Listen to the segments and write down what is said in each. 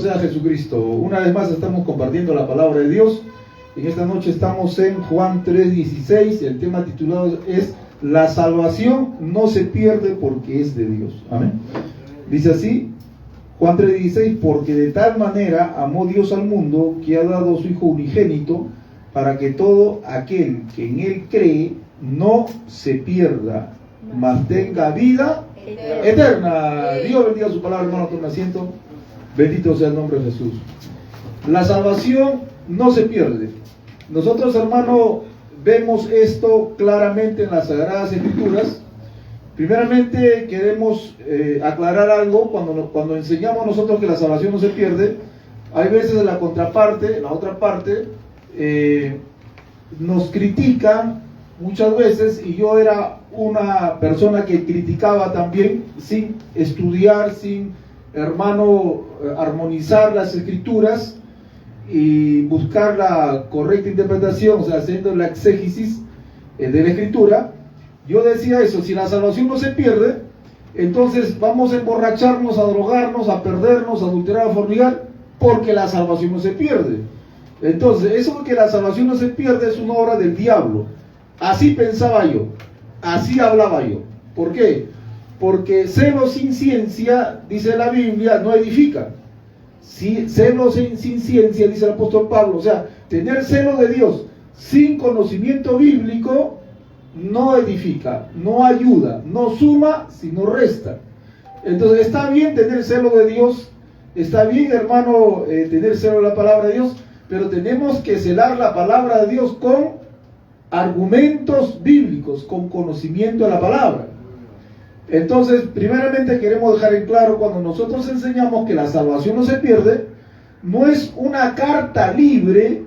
sea Jesucristo. Una vez más estamos compartiendo la palabra de Dios. En esta noche estamos en Juan 3:16. El tema titulado es La salvación no se pierde porque es de Dios. Amén. Dice así, Juan 3:16: porque de tal manera amó Dios al mundo que ha dado a su Hijo unigénito, para que todo aquel que en Él cree no se pierda, mas tenga vida eterna. Dios bendiga su palabra, hermano. Toma asiento. Bendito sea el nombre de Jesús. La salvación no se pierde. Nosotros, hermano, vemos esto claramente en las Sagradas Escrituras. Primeramente queremos aclarar algo. Cuando enseñamos nosotros que la salvación no se pierde, hay veces en la contraparte, la otra parte, nos critican muchas veces, y yo era una persona que criticaba también sin estudiar, sin, hermano, armonizar las Escrituras y buscar la correcta interpretación, o sea, haciendo la exégesis de la Escritura. Yo decía eso: si la salvación no se pierde, entonces vamos a emborracharnos, a drogarnos, a perdernos, a adulterar, a fornicar, porque la salvación no se pierde. Entonces, eso de que la salvación no se pierde es una obra del diablo. Así pensaba yo, así hablaba yo. ¿Por qué? Porque celo sin ciencia, dice la Biblia, no edifica. Sí, celo sin ciencia, dice el apóstol Pablo. O sea, tener celo de Dios sin conocimiento bíblico no edifica, no ayuda, no suma, sino resta. Entonces, está bien tener celo de Dios, está bien, hermano, tener celo de la palabra de Dios, pero tenemos que celar la palabra de Dios con argumentos bíblicos, con conocimiento de la palabra. Entonces, primeramente queremos dejar en claro, cuando nosotros enseñamos que la salvación no se pierde, no es una carta libre,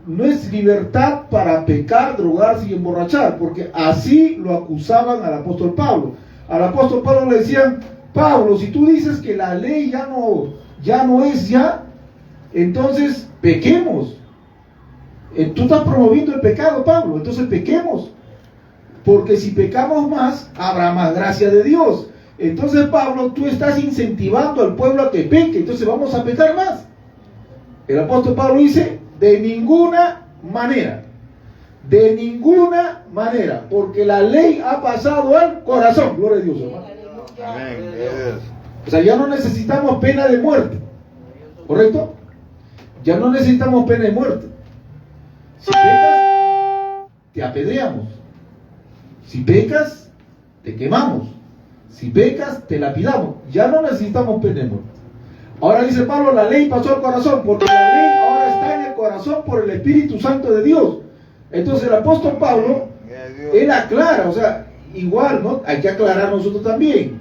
no es libertad para pecar, drogarse y emborrachar, porque así lo acusaban al apóstol Pablo. Al apóstol Pablo le decían: Pablo, si tú dices que la ley ya no es ya, entonces pequemos. Tú estás promoviendo el pecado, Pablo, entonces pequemos, porque si pecamos más, habrá más gracia de Dios. Entonces, Pablo, tú estás incentivando al pueblo a que peque, entonces vamos a pecar más. El apóstol Pablo dice: de ninguna manera, porque la ley ha pasado al corazón. Gloria a Dios, hermano. Amén. O sea, ya no necesitamos pena de muerte, ¿correcto? Ya no necesitamos pena de muerte. Si pecas, te apedreamos. Si pecas, te quemamos. Si pecas, te lapidamos. Ya no necesitamos pena de muerte. Ahora dice Pablo: la ley pasó al corazón, porque la ley ahora está en el corazón por el Espíritu Santo de Dios. Entonces el apóstol Pablo, él aclara, o sea, igual, ¿no? Hay que aclarar nosotros también.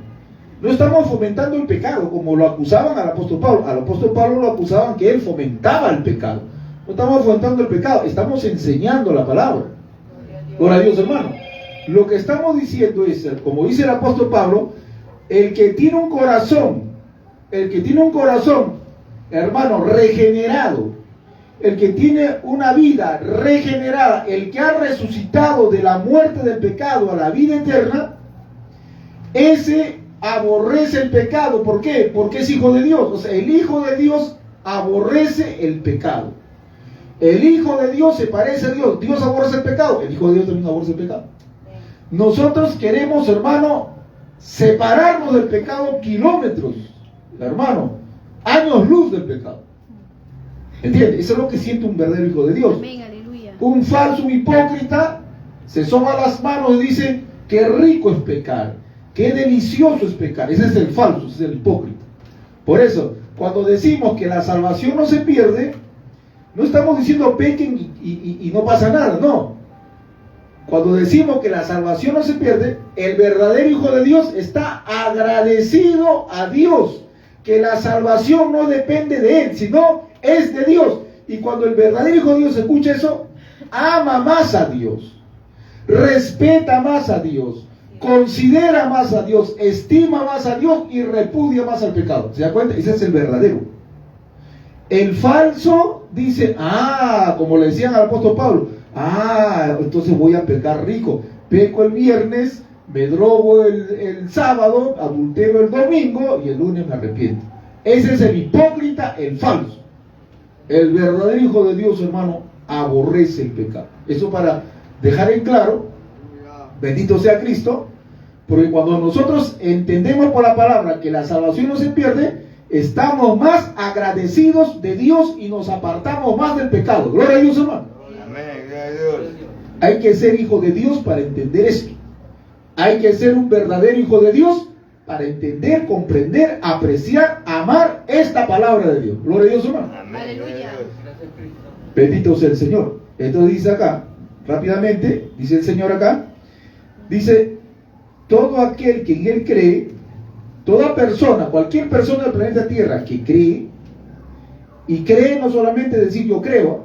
No estamos fomentando el pecado como lo acusaban al apóstol Pablo. Al apóstol Pablo lo acusaban que él fomentaba el pecado. No estamos fomentando el pecado, estamos enseñando la palabra. Gloria a Dios, hermano. Lo que estamos diciendo es, como dice el apóstol Pablo, el que tiene un corazón, hermano, regenerado, el que tiene una vida regenerada, el que ha resucitado de la muerte del pecado a la vida eterna, ese aborrece el pecado. ¿Por qué? Porque es hijo de Dios. O sea, el hijo de Dios aborrece el pecado. El hijo de Dios se parece a Dios. Dios aborrece el pecado, el hijo de Dios también aborrece el pecado. Nosotros queremos, hermano, separarnos del pecado kilómetros, hermano, años luz del pecado. ¿Entiendes? Eso es lo que siente un verdadero hijo de Dios. Amén, aleluya. Un falso, un hipócrita, se soba las manos y dice: qué rico es pecar, qué delicioso es pecar. Ese es el falso, ese es el hipócrita. Por eso, cuando decimos que la salvación no se pierde, no estamos diciendo pequen y no pasa nada, no. Cuando decimos que la salvación no se pierde, el verdadero hijo de Dios está agradecido a Dios, que la salvación no depende de él, sino es de Dios. Y cuando el verdadero hijo de Dios escucha eso, ama más a Dios, respeta más a Dios, considera más a Dios, estima más a Dios y repudia más al pecado. ¿Se da cuenta? Ese es el verdadero. El falso dice: como le decían al apóstol Pablo, entonces voy a pecar rico. Peco el viernes, me drogo el sábado, adultero el domingo y el lunes me arrepiento. Ese es el hipócrita, el falso. El verdadero hijo de Dios, hermano, aborrece el pecado. Eso para dejar en claro, bendito sea Cristo, porque cuando nosotros entendemos por la palabra que la salvación no se pierde, estamos más agradecidos de Dios y nos apartamos más del pecado. Gloria a Dios, hermano. Amén, gloria a Dios. Hay que ser hijo de Dios para entender esto. Hay que ser un verdadero hijo de Dios para entender, comprender, apreciar, amar esta palabra de Dios. Gloria a Dios, hermano. Amén, Aleluya. Bendito sea el Señor. Entonces dice acá, rápidamente, dice el Señor acá, dice, todo aquel que en Él cree, toda persona, cualquier persona del planeta Tierra que cree, y cree no solamente decir yo creo,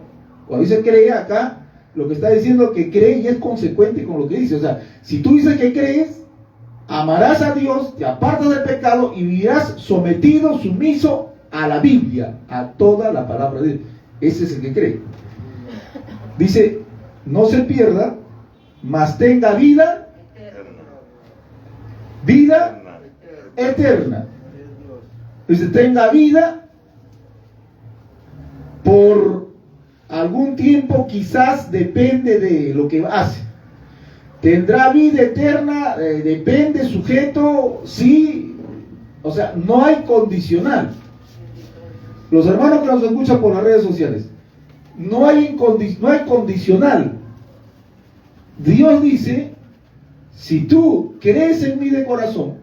cuando dice cree acá, lo que está diciendo es que cree y es consecuente con lo que dice. O sea, si tú dices que crees, amarás a Dios, te apartas del pecado y vivirás sometido, sumiso a la Biblia, a toda la palabra de Dios. Ese es el que cree. Dice, no se pierda, mas tenga vida, vida eterna. Dice, tenga vida por algún tiempo, quizás depende de lo que hace. Tendrá vida eterna, depende, sujeto, sí, o sea, no hay condicional. Los hermanos que nos escuchan por las redes sociales, no hay condicional. Dios dice, si tú crees en mí de corazón,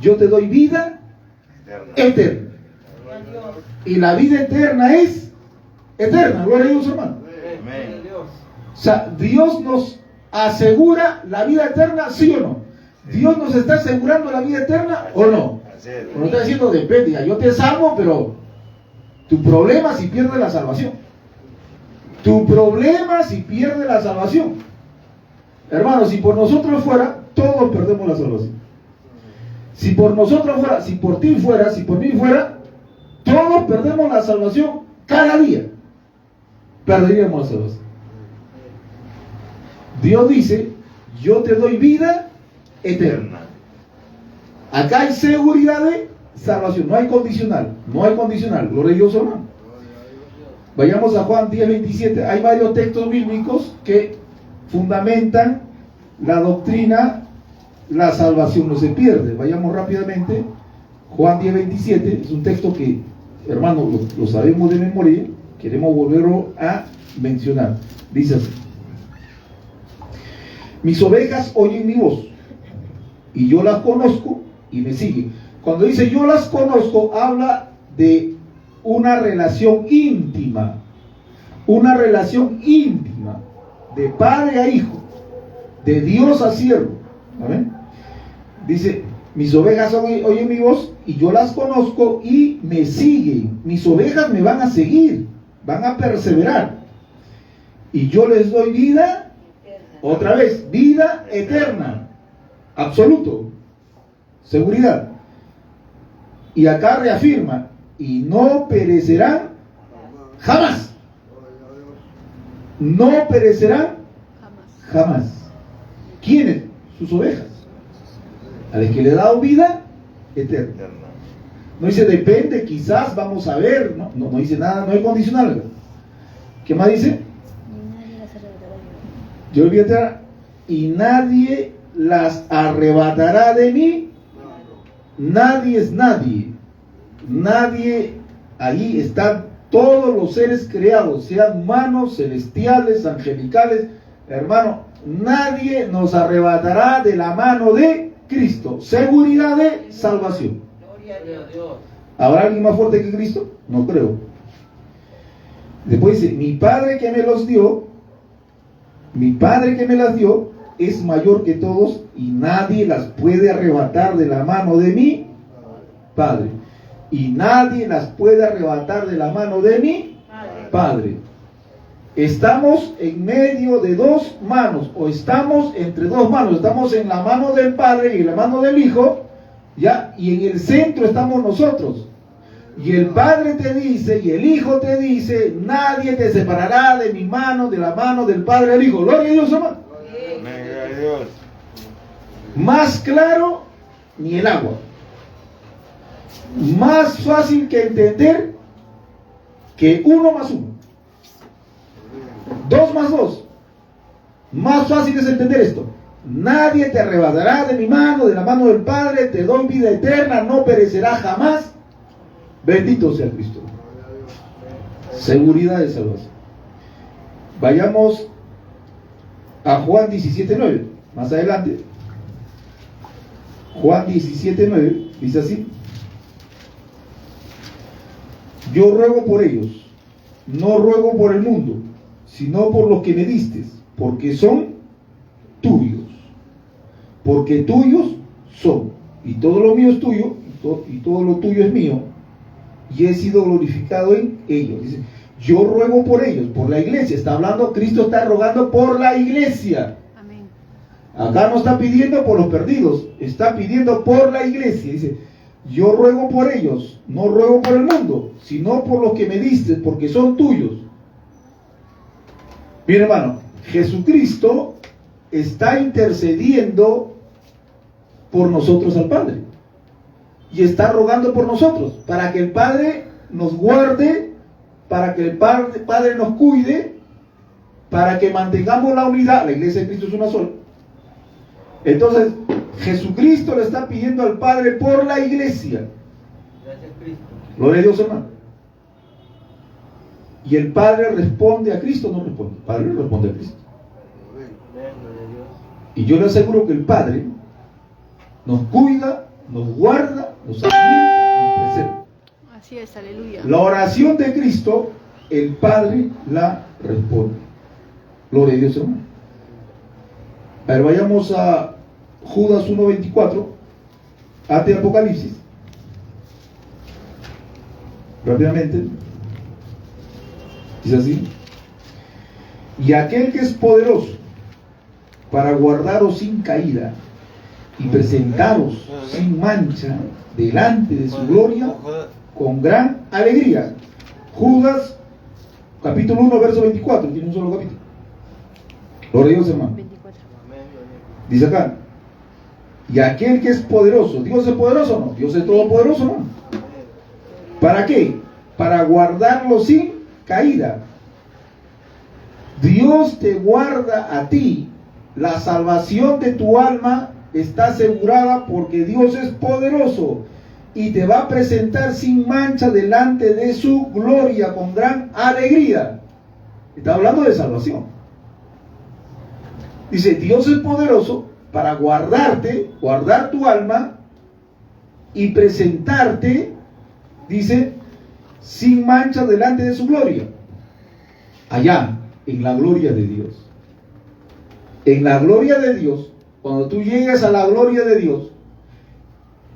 yo te doy vida eterna. Y la vida eterna es eterna. Gloria a Dios, hermano. Amén. O sea, Dios nos asegura la vida eterna, ¿sí o no? ¿Dios nos está asegurando la vida eterna o no? No está diciendo depende, yo te salvo, pero tu problema si pierdes la salvación. Tu problema si pierdes la salvación. Hermanos, si por nosotros fuera, todos perdemos la salvación. Si por nosotros fuera, si por ti fuera, si por mí fuera, todos perdemos la salvación cada día. Perderíamos la salvación. Dios dice, yo te doy vida eterna. Acá hay seguridad de salvación, no hay condicional, no hay condicional. Gloria a Dios, hermano. Vayamos a Juan 10:27. Hay varios textos bíblicos que fundamentan la doctrina, la salvación no se pierde. Vayamos rápidamente. Juan 10:27 es un texto que, hermanos, lo sabemos de memoria, queremos volverlo a mencionar. Dice así: mis ovejas oyen mi voz, y yo las conozco y me siguen. Cuando dice yo las conozco, habla de una relación íntima, de padre a hijo, de Dios a siervo. ¿Amén? Dice, mis ovejas oyen mi voz y yo las conozco y me siguen. Mis ovejas me van a seguir, van a perseverar. Y yo les doy vida, otra vez, vida eterna. Absoluto. Seguridad. Y acá reafirma, y no perecerán jamás. No perecerán jamás. ¿Quiénes? Sus ovejas. A las que le he dado vida eterna. No dice depende, quizás, vamos a ver. No dice nada, no hay condicional. ¿Qué más dice? Yo voy a eterna, y nadie las arrebatará de mí. Nadie es nadie. Nadie, allí están todos los seres creados, sean humanos, celestiales, angelicales. Hermano, nadie nos arrebatará de la mano de Cristo. Seguridad de salvación. ¿Habrá alguien más fuerte que Cristo? No creo. Después dice, mi Padre que me las dio es mayor que todos y nadie las puede arrebatar de la mano de mi Padre. Y nadie las puede arrebatar de la mano de mi Padre. Estamos en medio de dos manos, o estamos entre dos manos. Estamos en la mano del Padre y en la mano del Hijo, ¿ya? Y en el centro estamos nosotros. Y el Padre te dice, y el Hijo te dice, nadie te separará de mi mano, de la mano del Padre y del Hijo. Gloria a Dios, hermano. Dios. Más claro, ni el agua. más fácil que entender que 1 más 1. 2 más 2. Más fácil es entender esto. Nadie te arrebatará de mi mano, de la mano del Padre, te doy vida eterna, no perecerá jamás. Bendito sea Cristo. Seguridad de salvación. Vayamos a Juan 17:9, más adelante. Juan 17:9 dice así: yo ruego por ellos, no ruego por el mundo, sino por los que me diste, porque son tuyos. Porque tuyos son, y todo lo mío es tuyo, y todo lo tuyo es mío, y he sido glorificado en ellos. Dice, yo ruego por ellos, por la iglesia. Está hablando, Cristo está rogando por la iglesia. Amén. Acá no está pidiendo por los perdidos, está pidiendo por la iglesia. Dice, yo ruego por ellos, no ruego por el mundo, sino por los que me diste, porque son tuyos. Bien, hermano, Jesucristo está intercediendo por nosotros al Padre. Y está rogando por nosotros, para que el Padre nos guarde, para que el Padre nos cuide, para que mantengamos la unidad. La iglesia de Cristo es una sola. Entonces, Jesucristo le está pidiendo al Padre por la iglesia. Gracias, Cristo. Gloria a Dios, hermano. Y el Padre responde a Cristo, no responde. El Padre responde a Cristo. Amén, gloria a Dios. Y yo le aseguro que el Padre nos cuida, nos guarda, nos alienta, nos preserva. Así es, aleluya. La oración de Cristo, el Padre la responde. Gloria a Dios, hermano. A ver, vayamos a Judas 1:24, ante Apocalipsis. Rápidamente. Dice así: y aquel que es poderoso para guardaros sin caída y presentaros sin mancha delante de su gloria con gran alegría. Judas capítulo 1 verso 24, tiene un solo capítulo. Gloria a Dios, hermano. 24. Amén, gloria a Dios. Dice acá: y aquel que es poderoso. ¿Dios es poderoso o no? Dios es todopoderoso, ¿no? ¿Para qué? Para guardarlo sin caída. Dios te guarda a ti. La salvación de tu alma está asegurada porque Dios es poderoso y te va a presentar sin mancha delante de su gloria con gran alegría. Está hablando de salvación. Dice, Dios es poderoso para guardarte, guardar tu alma y presentarte, dice, sin mancha delante de su gloria. Allá, en la gloria de Dios. En la gloria de Dios, cuando tú llegues a la gloria de Dios,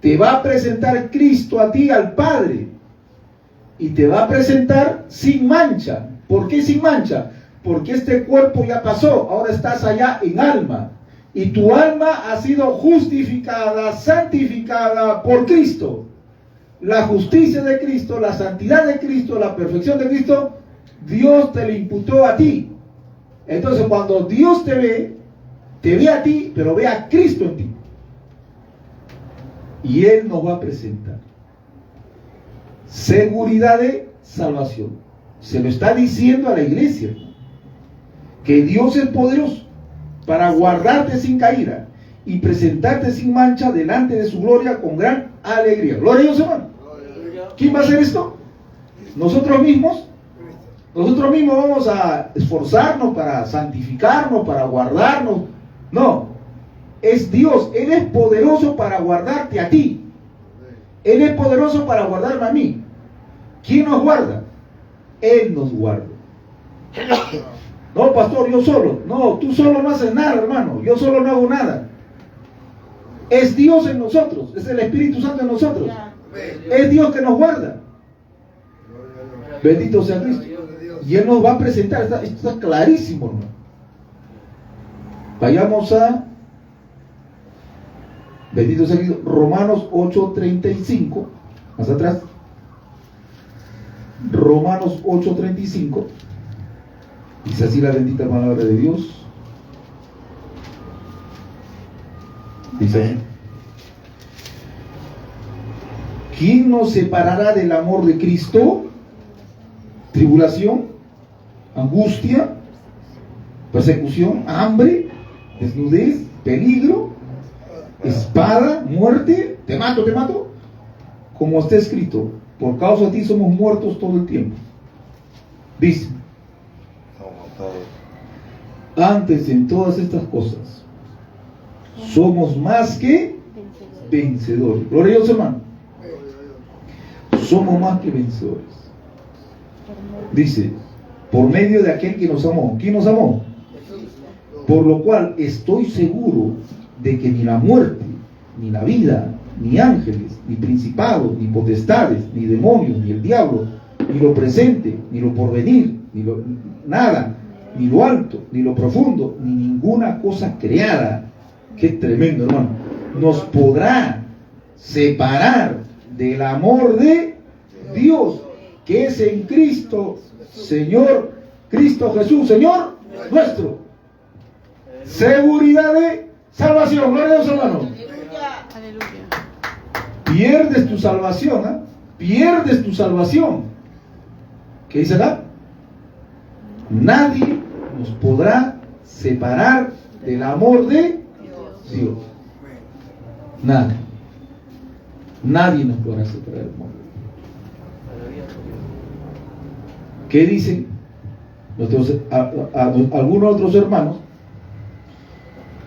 te va a presentar Cristo a ti, al Padre, y te va a presentar sin mancha. ¿Por qué sin mancha? Porque este cuerpo ya pasó, ahora estás allá en alma, y tu alma ha sido justificada, santificada por Cristo. La justicia de Cristo, la santidad de Cristo, la perfección de Cristo, Dios te lo imputó a ti. Entonces cuando Dios te ve a ti, pero ve a Cristo en ti. Y Él nos va a presentar seguridad de salvación. Se lo está diciendo a la iglesia, que Dios es poderoso para guardarte sin caída y presentarte sin mancha delante de su gloria con gran alegría. Gloria a Dios, hermano. ¿Quién va a hacer esto? Nosotros mismos. Nosotros mismos vamos a esforzarnos para santificarnos, para guardarnos. No, es Dios. Él es poderoso para guardarte a ti. Él es poderoso para guardarme a mí. ¿Quién nos guarda? Él nos guarda. No, pastor, yo solo. No, tú solo no haces nada, hermano. Yo solo no hago nada. Es Dios en nosotros. Es el Espíritu Santo en nosotros. Es Dios que nos guarda. Bendito sea Cristo. Y Él nos va a presentar. Esto está clarísimo, hermano. Vayamos a, bendito sea Cristo, Romanos 8:35. Más atrás. Romanos 8:35. Dice así la bendita palabra de Dios. Dice así: ¿Quién nos separará del amor de Cristo? ¿Tribulación? ¿Angustia? ¿Persecución? ¿Hambre? ¿Desnudez? ¿Peligro? ¿Espada? ¿Muerte? ¿Te mato, te mato? Como está escrito, por causa de ti somos muertos todo el tiempo. Dice, antes en todas estas cosas somos más que vencedores. Gloria a Dios, hermano. Somos más que vencedores. Dice, por medio de aquel que nos amó. ¿Quién nos amó? Por lo cual estoy seguro de que ni la muerte, ni la vida, ni ángeles, ni principados, ni potestades, ni demonios, ni el diablo, ni lo presente, ni lo porvenir, nada, ni lo alto, ni lo profundo, ni ninguna cosa creada. Qué tremendo, hermano. Nos podrá separar del amor de Dios, que es en Cristo, Señor, Cristo Jesús, Señor nuestro. Seguridad de salvación. Gloria a Dios, hermano. Pierdes tu salvación, ¿eh? Pierdes tu salvación. ¿Qué dice acá? Nadie nos podrá separar del amor de Dios. Nadie. Nadie nos podrá separar del amor de Dios. ¿Qué dicen algunos otros hermanos?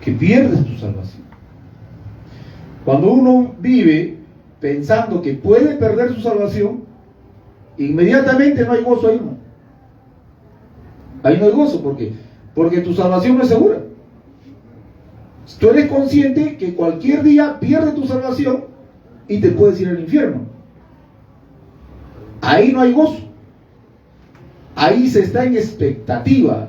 Que pierdes tu salvación. Cuando uno vive pensando que puede perder su salvación, inmediatamente no hay gozo ahí, ¿no? Ahí no hay gozo, porque tu salvación no es segura. Tú eres consciente que cualquier día pierdes tu salvación y te puedes ir al infierno. Ahí no hay gozo. Ahí se está en expectativa.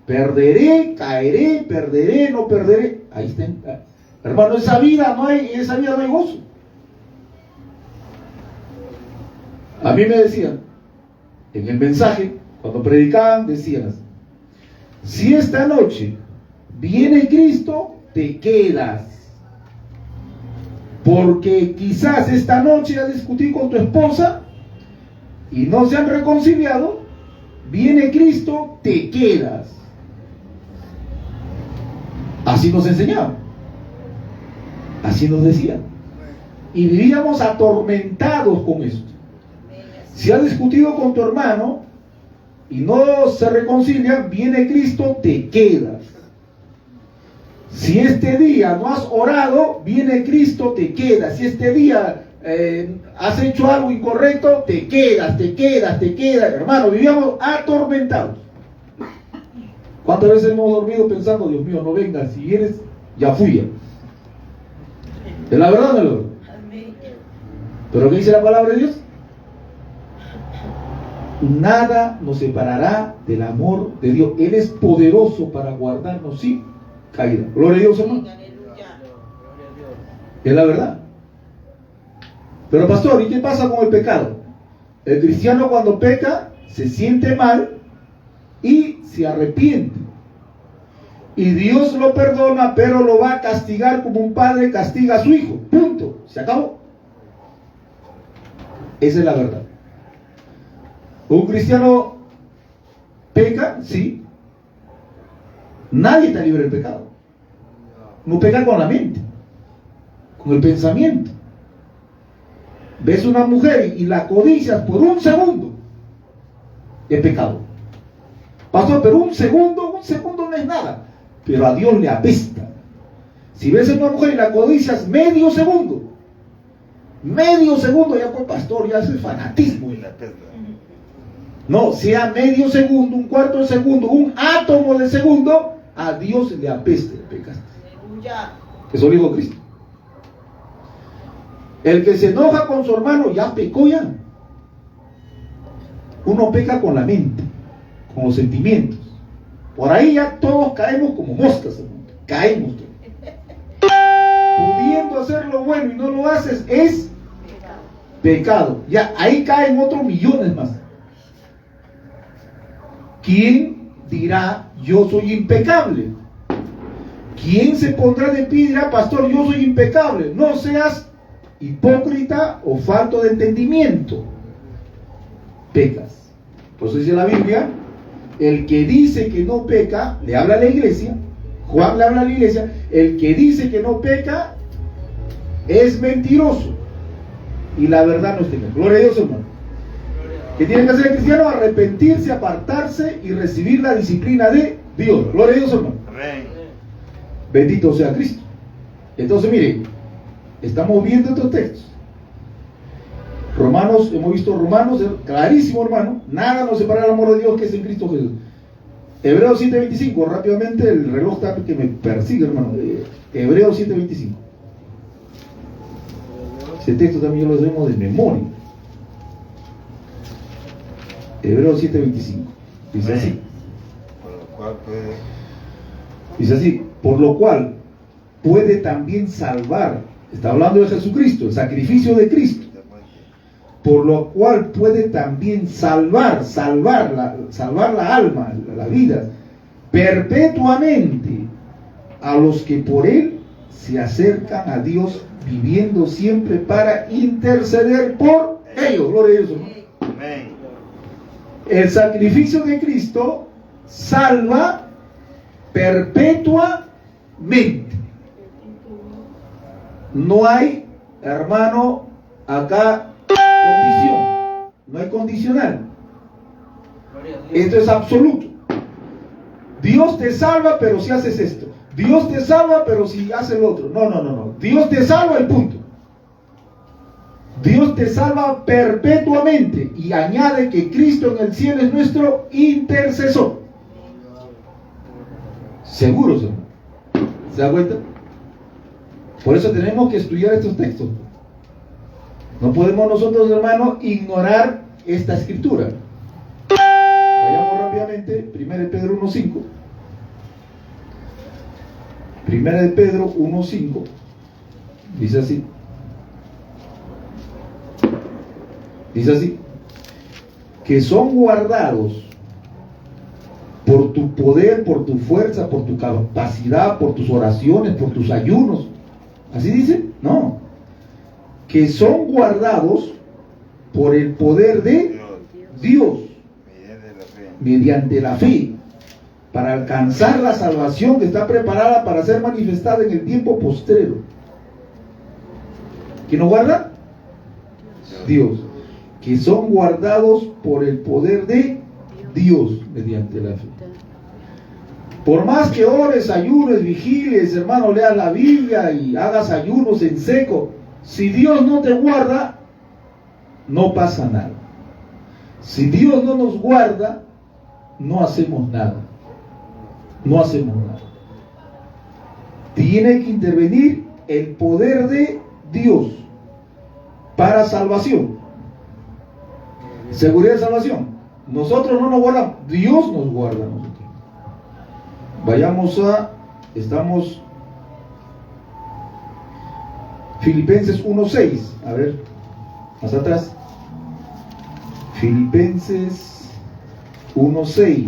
Perderé, caeré, perderé, no perderé. Ahí está. Hermano, en esa vida no hay gozo. A mí me decían, en el mensaje, cuando predicaban, decían, si esta noche viene Cristo, te quedas. Porque quizás esta noche has discutido con tu esposa y no se han reconciliado. Viene Cristo, te quedas. Así nos enseñaban. Así nos decían. Y vivíamos atormentados con esto. Si has discutido con tu hermano y no se reconcilian, viene Cristo, te quedas. Si este día no has orado, viene Cristo, te quedas. Si este día has hecho algo incorrecto, te quedas. Hermano, vivíamos atormentados. ¿Cuántas veces hemos dormido pensando, Dios mío, no vengas, si vienes, ya fui? ¿Es la verdad o no es la verdad? ¿Pero qué dice la palabra de Dios? Nada nos separará del amor de Dios. Él es poderoso para guardarnos sin caída. Gloria a Dios, hermano. Es la verdad. Pero pastor, ¿y qué pasa con el pecado? El cristiano cuando peca se siente mal y se arrepiente. Y Dios lo perdona, pero lo va a castigar como un padre castiga a su hijo. Punto. Se acabó. Esa es la verdad. ¿Un cristiano peca? Sí. Nadie está libre del pecado. No peca con la mente, con el pensamiento. Ves una mujer y la codicias por un segundo, es pecado. Pastor, pero un segundo no es nada, pero a Dios le apesta. Si ves a una mujer y la codicias medio segundo, ya pues pastor, ya es el fanatismo. No, sea medio segundo, un cuarto de segundo, un átomo de segundo, a Dios le apeste el pecado. Eso lo dijo Cristo. El que se enoja con su hermano ya pecó ya. Uno peca con la mente, con los sentimientos. Por ahí ya todos caemos como moscas, hermano. Caemos todos. Pudiendo hacer lo bueno y no lo haces es pecado. Ya ahí caen otros millones más. ¿Quién dirá yo soy impecable? ¿Quién se pondrá de pie y dirá, pastor, yo soy impecable? No seas hipócrita o falto de entendimiento, pecas. Por eso dice la Biblia, el que dice que no peca, le habla a la iglesia, Juan le habla a la iglesia, el que dice que no peca es mentiroso y la verdad no está en él. Gloria a Dios, hermano. ¿Qué tiene que hacer el cristiano? Arrepentirse, apartarse y recibir la disciplina de Dios. Gloria a Dios, hermano. Amén. Bendito sea Cristo. Entonces, miren, estamos viendo estos textos. Romanos, hemos visto Romanos, clarísimo, hermano. Nada nos separa el amor de Dios que es en Cristo Jesús. Hebreos 7:25, rápidamente, el reloj está que me persigue, hermano. Hebreos 7:25. Ese texto también lo sabemos de memoria. Hebreos 7:25. Dice así. Por lo cual puede. Dice así, por lo cual puede también salvar. Está hablando de Jesucristo, el sacrificio de Cristo. Por lo cual puede también salvar la alma, la vida, perpetuamente a los que por él se acercan a Dios, viviendo siempre para interceder por ellos. Gloria a Dios. Amén. El sacrificio de Cristo salva perpetuamente. No hay, hermano, acá condición, no hay condicional. Esto es absoluto. Dios te salva, pero si haces esto. Dios te salva, pero si haces lo otro. No. Dios te salva y punto. Dios te salva perpetuamente y añade que Cristo en el cielo es nuestro intercesor. Seguros, hermano. ¿Se da cuenta? Por eso tenemos que estudiar estos textos. No podemos nosotros, hermanos, ignorar esta escritura. Vayamos rápidamente, 1 de Pedro 1:5. 1 de Pedro 1:5 dice así. Dice así, que son guardados por tu poder, por tu fuerza, por tu capacidad, por tus oraciones, por tus ayunos. ¿Así dice? No. Que son guardados por el poder de Dios mediante la fe para alcanzar la salvación que está preparada para ser manifestada en el tiempo postrero. ¿Quién nos guarda? Dios. Que son guardados por el poder de Dios mediante la fe. Por más que ores, ayunes, vigiles, hermano, leas la Biblia y hagas ayunos en seco, si Dios no te guarda, no pasa nada. Si Dios no nos guarda, no hacemos nada. No hacemos nada. Tiene que intervenir el poder de Dios para salvación. Seguridad de salvación. Nosotros no nos guardamos, Dios nos guarda a nosotros. Vayamos estamos Filipenses 1:6, a ver, más atrás. Filipenses 1:6,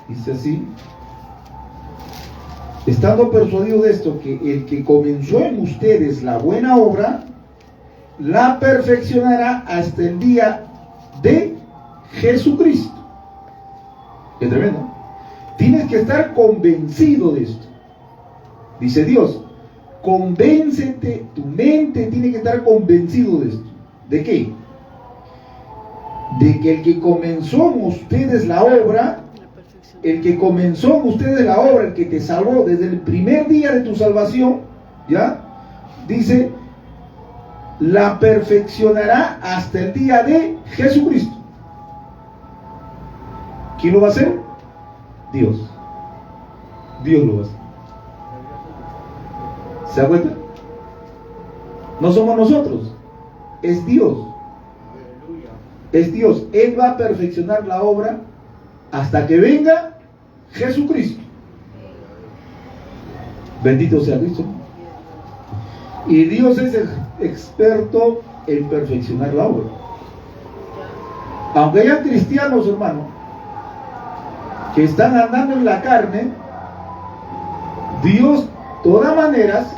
dice así: estando persuadido de esto, que el que comenzó en ustedes la buena obra, la perfeccionará hasta el día de Jesucristo. Es tremendo. Tienes que estar convencido de esto. Dice Dios, convéncete, tu mente tiene que estar convencido de esto. ¿De qué? De que el que comenzó en ustedes la obra, el que te salvó desde el primer día de tu salvación, ¿ya? Dice, la perfeccionará hasta el día de Jesucristo. ¿Quién lo va a hacer? Dios. Dios lo va a hacer. ¿Se da cuenta? No somos nosotros, es Dios. Es Dios. Él va a perfeccionar la obra hasta que venga Jesucristo. Bendito sea Cristo. Y Dios es el experto en perfeccionar la obra. Aunque hayan cristianos, hermano, que están andando en la carne, Dios, de todas maneras,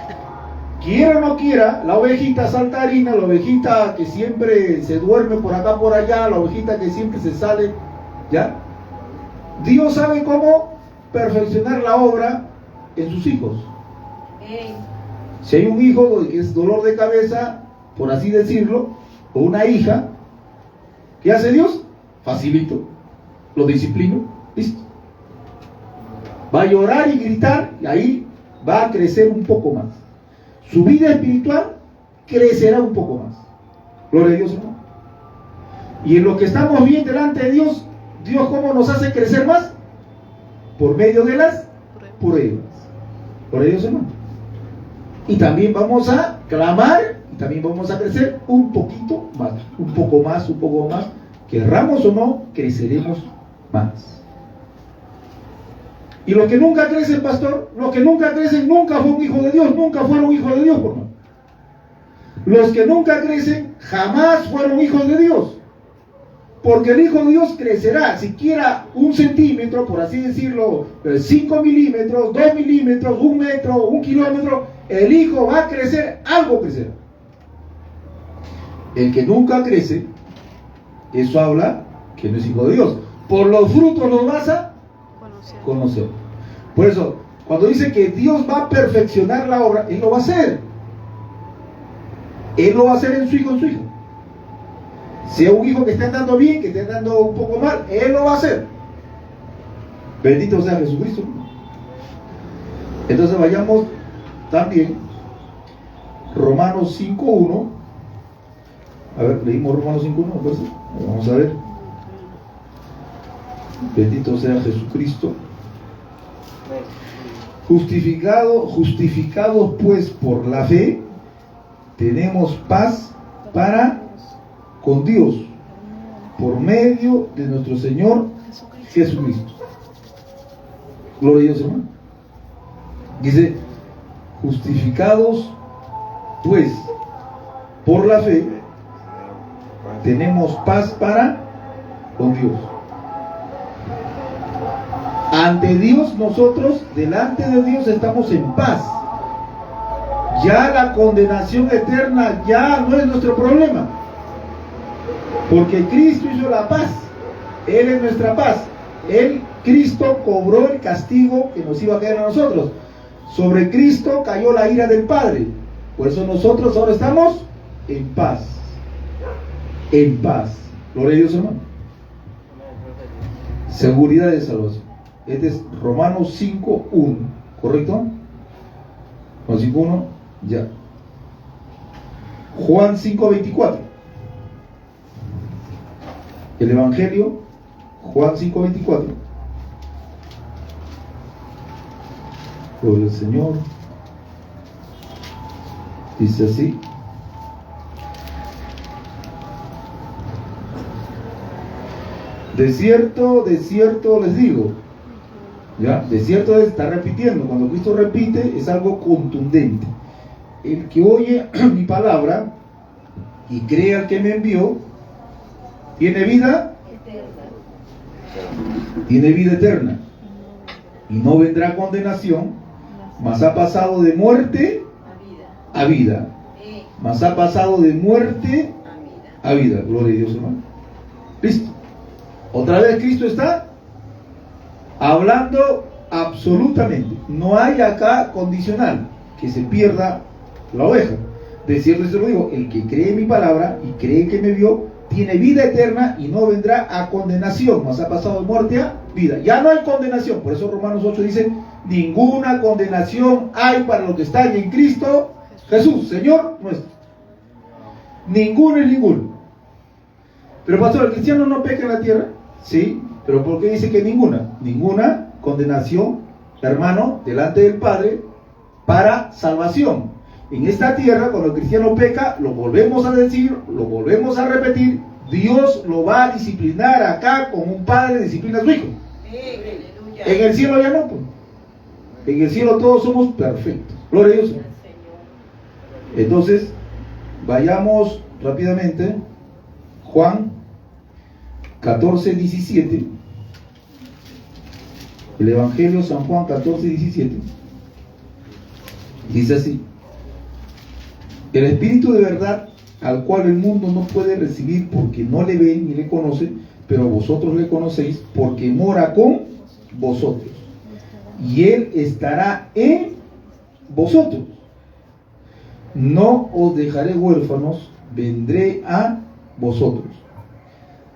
quiera o no quiera, la ovejita saltarina, la ovejita que siempre se duerme por acá, por allá, la ovejita que siempre se sale, ¿ya? Dios sabe cómo perfeccionar la obra en sus hijos. Si hay un hijo que es dolor de cabeza, por así decirlo, o una hija, ¿qué hace Dios? Facilito, lo disciplino, listo. Va a llorar y gritar, y ahí va a crecer un poco más. Su vida espiritual crecerá un poco más. Gloria a Dios, hermano. Y en lo que estamos bien delante de Dios, Dios ¿cómo nos hace crecer más? Por medio de las pruebas. Gloria a Dios, hermano. Y también vamos a clamar, y también vamos a crecer un poquito más, un poco más, un poco más. Querramos o no, creceremos más. Y los que nunca crecen, pastor, los que nunca crecen nunca fue un hijo de Dios, nunca fueron hijos de Dios, por favor. Los que nunca crecen jamás fueron hijos de Dios. Porque el hijo de Dios crecerá, siquiera 1 centímetro, por así decirlo, 5 milímetros, 2 milímetros, 1 metro, 1 kilómetro, el hijo va a crecer, algo crecerá. El que nunca crece, eso habla que no es hijo de Dios. Por los frutos los vas a conocer. Por eso, cuando dice que Dios va a perfeccionar la obra, Él lo va a hacer. Él lo va a hacer en su hijo, Sea un hijo que esté andando bien, que esté andando un poco mal, Él lo va a hacer. Bendito sea Jesucristo. Entonces vayamos también Romanos 5.1. A ver, leímos Romanos 5.1, pues, vamos a ver. Bendito sea Jesucristo. Justificados pues por la fe, tenemos paz para con Dios por medio de nuestro Señor Jesucristo. Gloria a Dios, hermano. Dice, justificados pues por la fe, tenemos paz para con Dios. Ante Dios nosotros, delante de Dios estamos en paz. Ya la condenación eterna ya no es nuestro problema. Porque Cristo hizo la paz. Él es nuestra paz. Cristo cobró el castigo que nos iba a caer a nosotros. Sobre Cristo cayó la ira del Padre. Por eso nosotros ahora estamos en paz. En paz. Gloria a Dios, hermano. Seguridad de salvación. Este es Romanos 5.1, ¿correcto? Romanos 5.1, ya. Juan 5.24. El Evangelio, Juan 5.24. Gloria al Señor. Dice así. De cierto les digo. ¿Ya? De cierto está repitiendo. Cuando Cristo repite es algo contundente. El que oye mi palabra y cree al que me envió, tiene vida eterna. Tiene vida eterna. Y no vendrá condenación, mas ha pasado de muerte a vida. Mas ha pasado de muerte a vida. Gloria a Dios, hermano. Listo. Otra vez Cristo está hablando absolutamente. No hay acá condicional que se pierda la oveja. De cierto se lo digo, el que cree en mi palabra y cree que me vio, tiene vida eterna y no vendrá a condenación, mas ha pasado de muerte a vida. Ya no hay condenación. Por eso Romanos 8 dice, ninguna condenación hay para los que están en Cristo Jesús, Señor nuestro. Ninguno es ninguno. Pero pastor, ¿el cristiano no peca en la tierra? Sí, pero ¿por qué dice que ninguna? Ninguna condenación, hermano, delante del Padre para salvación. En esta tierra, cuando el cristiano peca, lo volvemos a decir, lo volvemos a repetir, Dios lo va a disciplinar acá como un padre disciplina a su hijo. En el cielo ya no, pues. En el cielo todos somos perfectos. Gloria a Dios. Entonces, vayamos rápidamente. Juan 14:17. El Evangelio San Juan 14:17. Dice así. El Espíritu de verdad, al cual el mundo no puede recibir porque no le ve ni le conoce, pero vosotros le conocéis porque mora con vosotros. Y Él estará en vosotros. No os dejaré huérfanos, vendré a vosotros.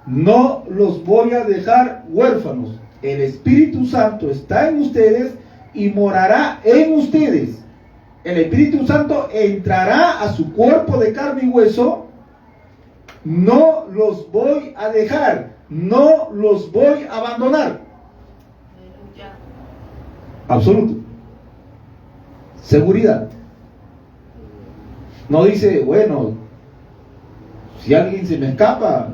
No los voy a dejar huérfanos. El Espíritu Santo está en ustedes y morará en ustedes. El Espíritu Santo entrará a su cuerpo de carne y hueso. No los voy a dejar, no los voy a abandonar. Absoluto. Seguridad. No dice, bueno, si alguien se me escapa,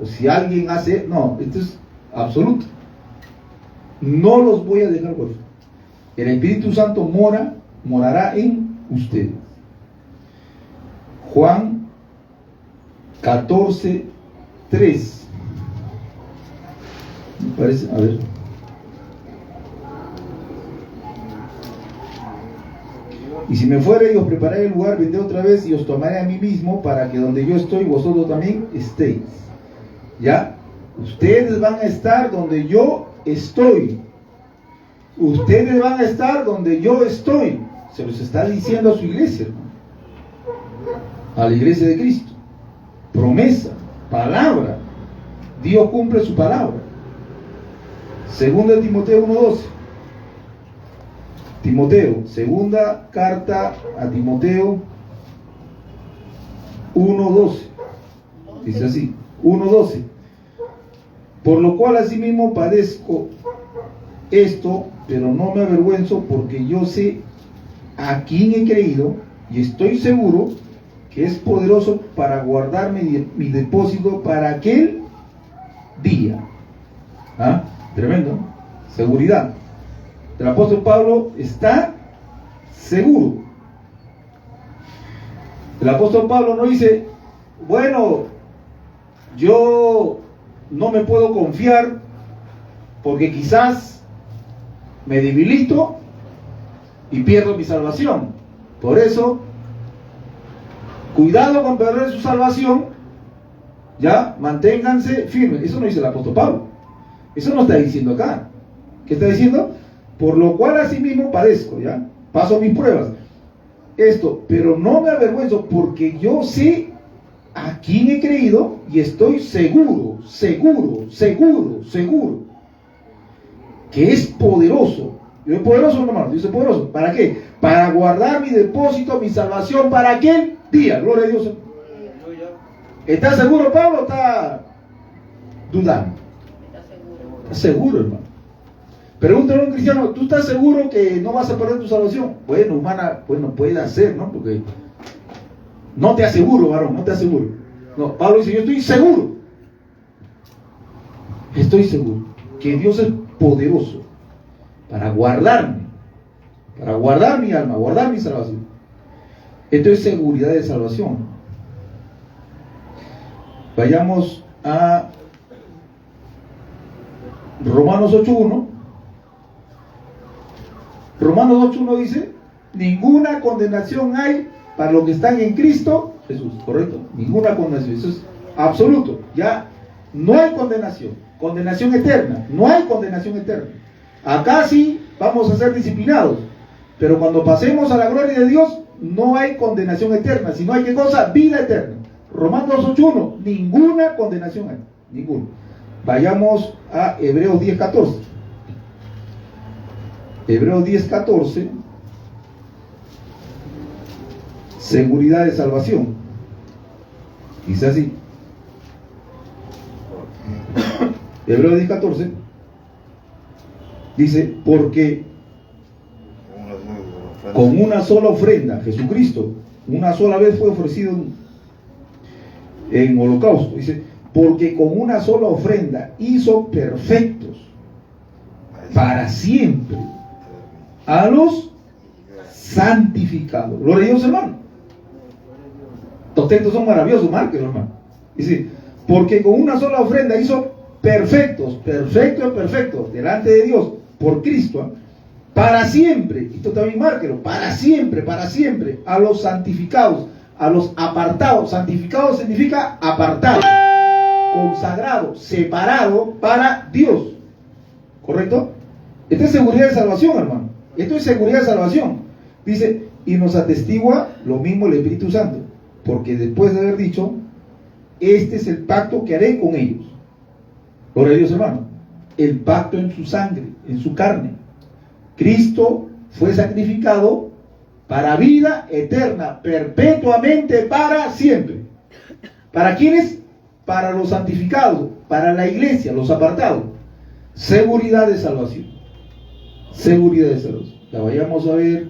o si alguien hace... No, esto es absoluto. No los voy a dejar huérfanos. El Espíritu Santo morará en ustedes. Juan 14:3. Me parece, a ver. Y si me fuere y os prepararé el lugar, vendré otra vez y os tomaré a mí mismo, para que donde yo estoy, vosotros también estéis. ¿Ya? Ustedes van a estar donde yo estoy. Ustedes van a estar donde yo estoy. Se los está diciendo a su iglesia, hermano. A la iglesia de Cristo. Promesa, palabra. Dios cumple su palabra. Segunda de Timoteo 1:12. Timoteo, segunda carta a Timoteo 1:12. Dice así, 1:12. Por lo cual asimismo padezco esto, pero no me avergüenzo, porque yo sé a quién he creído y estoy seguro que es poderoso para guardar mi depósito para aquel día. ¿Ah? Tremendo. Seguridad. El apóstol Pablo está seguro. El apóstol Pablo no dice, bueno, yo no me puedo confiar porque quizás me debilito y pierdo mi salvación. Por eso, cuidado con perder su salvación, ya, manténganse firmes. Eso no dice el apóstol Pablo. Eso no está diciendo acá. ¿Qué está diciendo? Por lo cual asimismo padezco, ya, paso mis pruebas. Esto, pero no me avergüenzo, porque yo sé a quién he creído y estoy seguro que es poderoso. ¿Es poderoso, hermano? Dice poderoso. ¿Para qué? Para guardar mi depósito, mi salvación para aquel día. Gloria a Dios. ¿Está seguro, Pablo, o está dudando? Está seguro, hermano. Pregúntale a un cristiano, ¿tú estás seguro que no vas a perder tu salvación? Bueno, humana, bueno, puede ser, ¿no? Porque no te aseguro, varón, no te aseguro. No, Pablo dice, yo estoy seguro que Dios es poderoso para guardarme, para guardar mi alma, guardar mi salvación. Esto es seguridad de salvación. Vayamos a Romanos 8:1. Romanos 8:1 dice, ninguna condenación hay para los que están en Cristo Jesús, ¿correcto? Ninguna condenación, eso es absoluto, ya no hay condenación eterna, no hay condenación eterna. Acá sí vamos a ser disciplinados, pero cuando pasemos a la gloria de Dios, no hay condenación eterna, sino hay, ¿qué cosa? Vida eterna. Romanos 8:1, ninguna condenación hay, ninguna. Vayamos a Hebreos 10:14. Hebreos 10:14, seguridad de salvación. Dice así. Hebreos 10:14 dice, porque con una sola ofrenda, Jesucristo, una sola vez fue ofrecido en holocausto. Dice, porque con una sola ofrenda hizo perfectos para siempre a los santificados. Gloria a Dios, hermano. Los textos son maravillosos, márquenlo, hermano. Dice, porque con una sola ofrenda hizo perfectos delante de Dios, por Cristo, para siempre, esto también márquelo, para siempre, a los santificados, a los apartados. Santificado significa apartado, consagrado, separado para Dios. ¿Correcto? Esto es seguridad de salvación, hermano. Esto es seguridad de salvación. Dice, y nos atestigua lo mismo el Espíritu Santo, porque después de haber dicho, este es el pacto que haré con ellos. Gloria a Dios, hermano. El pacto en su sangre, en su carne. Cristo fue sacrificado para vida eterna, perpetuamente, para siempre. ¿Para quiénes? Para los santificados, para la iglesia, los apartados. Seguridad de salvación. Seguridad de salvación. Ya vayamos a ver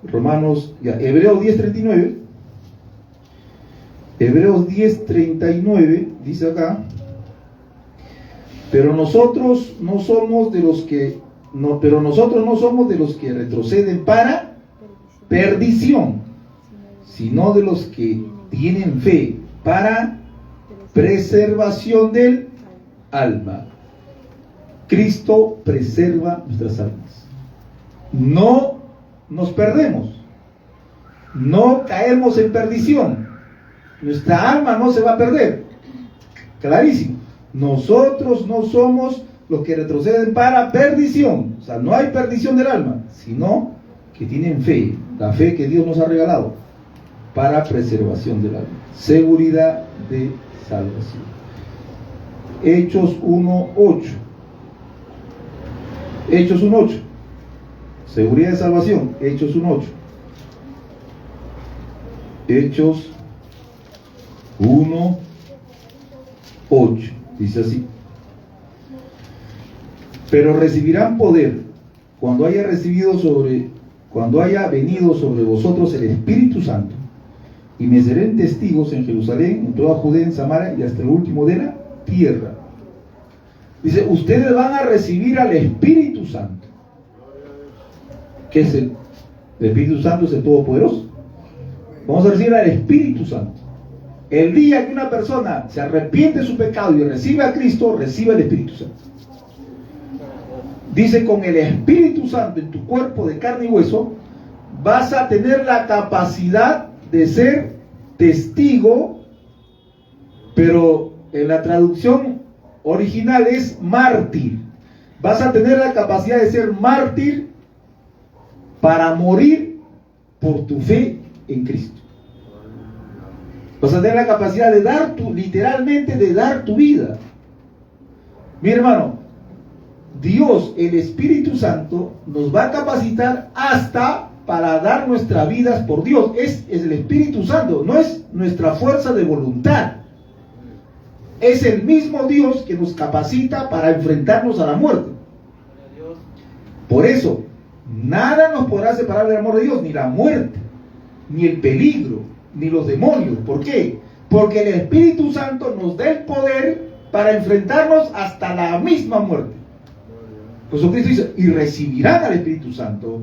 Romanos, ya, Hebreos 10:39. Hebreos 10:39 dice acá, pero nosotros no somos de los que retroceden para perdición, sino de los que tienen fe para preservación del alma. Cristo preserva nuestras almas. No nos perdemos, no caemos en perdición. Nuestra alma no se va a perder. Clarísimo. Nosotros no somos los que retroceden para perdición. O sea, no hay perdición del alma, sino que tienen fe, la fe que Dios nos ha regalado, para preservación del alma. Seguridad de salvación. Hechos 1:8. Hechos 1:8. Seguridad de salvación. Hechos 1:8. Hechos 1:8. Dice así: pero recibirán poder cuando haya venido sobre vosotros el Espíritu Santo, y me serán testigos en Jerusalén, en toda Judea, en Samaria y hasta el último de la tierra. Dice, ustedes van a recibir al Espíritu Santo. ¿Qué es el Espíritu Santo? Es el Todopoderoso. Vamos a recibir al Espíritu Santo. El día que una persona se arrepiente de su pecado y recibe a Cristo, recibe el Espíritu Santo. Dice, con el Espíritu Santo en tu cuerpo de carne y hueso, vas a tener la capacidad de ser testigo, pero en la traducción original es mártir. Vas a tener la capacidad de ser mártir para morir por tu fe en Cristo. Vas a tener la capacidad de dar literalmente de dar tu vida. Mi hermano, Dios, el Espíritu Santo, nos va a capacitar hasta para dar nuestras vidas por Dios. Es el Espíritu Santo, no es nuestra fuerza de voluntad. Es el mismo Dios que nos capacita para enfrentarnos a la muerte. Por eso, nada nos podrá separar del amor de Dios, ni la muerte, ni el peligro, ni los demonios. ¿Por qué? Porque el Espíritu Santo nos da el poder para enfrentarnos hasta la misma muerte. Jesucristo dice, y recibirán al Espíritu Santo